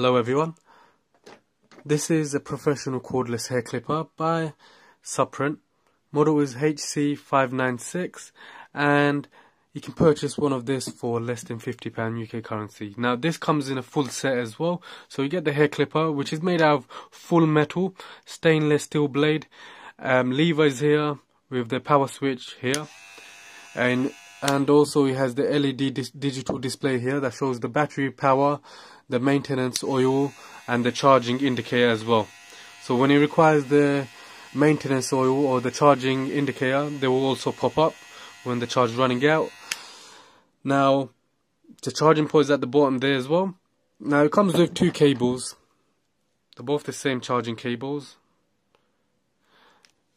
Hello everyone, this is a professional cordless hair clipper by SUPRENT. Model is HC569 and you can purchase one of this for less than £50 UK currency. Now this comes in a full set as well, so you get the hair clipper, which is made out of full metal, stainless steel blade, levers here with the power switch here, and also it has the LED digital display here that shows the battery power, the maintenance oil and the charging indicator as well. So when it requires the maintenance oil or the charging indicator, they will also pop up when the charge is running out. Now the charging port is at the bottom there as well. Now it comes with two cables, they're both the same charging cables,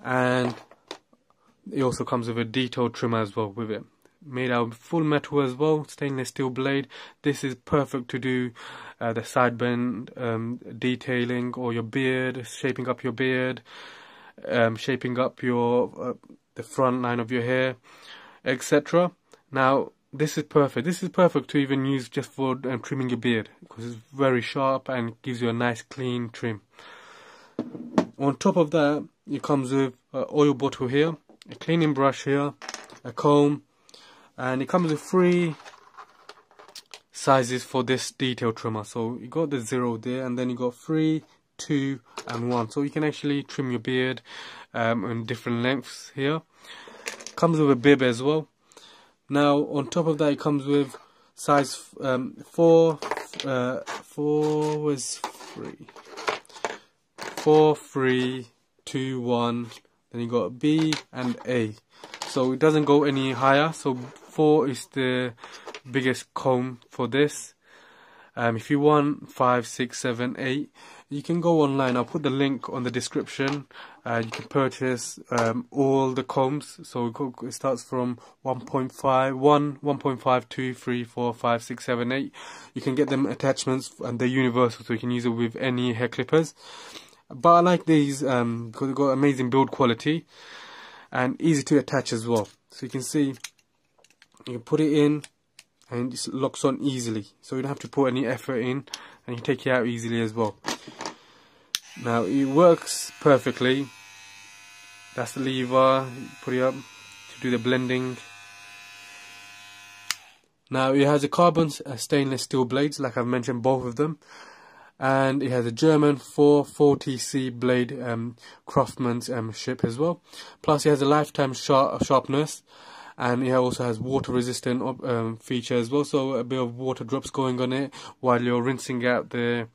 and it also comes with a detailed trimmer as well with it, made out of full metal as well, stainless steel blade. This is perfect to do the side bend detailing, or your beard, shaping up your beard, shaping up your the front line of your hair, etc. Now this is perfect. This is perfect to even use just for trimming your beard, because it's very sharp and gives you a nice clean trim. On top of that, it comes with an oil bottle here, a cleaning brush here, a comb, and it comes with 3 sizes for this detail trimmer. So you got the 0 there, and then you got 3, 2 and 1, so you can actually trim your beard in different lengths here. Comes with a bib as well. Now on top of that, it comes with size 4, 3, 2, 1, then you got B and A, so it doesn't go any higher. So 4 is the biggest comb for this. If you want 5, 6, 7, 8, you can go online. I'll put the link on the description. You can purchase all the combs. So it starts from 1.5, 1.5, 2, 3, 4, 5, 6, 7, 8. You can get them attachments, and they're universal, so you can use it with any hair clippers. But I like these because they've got amazing build quality and easy to attach as well. So you can see, you can put it in and it locks on easily, so you don't have to put any effort in, and you can take it out easily as well. Now it works perfectly. That's the lever, you put it up to do the blending. Now it has a carbon stainless steel blades, like I've mentioned, both of them, and it has a German 440C blade craftsmanship as well. Plus it has a lifetime sharpness, and it also has water resistant feature as well, so a bit of water drops going on it while you're rinsing out the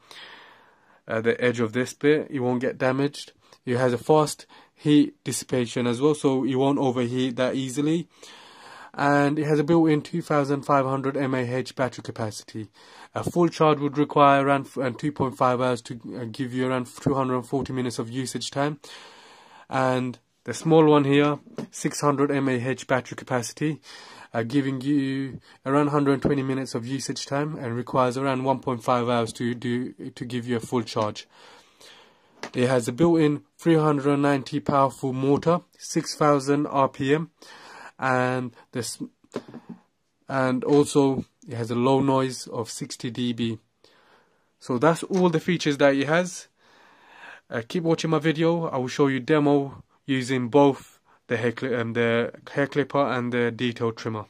edge of this bit, it won't get damaged. It has a fast heat dissipation as well, so you won't overheat that easily. And it has a built-in 2500 mAh battery capacity. A full charge would require around 2.5 hours to give you around 240 minutes of usage time. And the small one here, 600 mAh battery capacity, giving you around 120 minutes of usage time, and requires around 1.5 hours to give you a full charge. It has a built-in 390 powerful motor, 6000 RPM, and also it has a low noise of 60 dB. So that's all the features that it has. Keep watching my video. I will show you demo using both the hair clipper and the detail trimmer.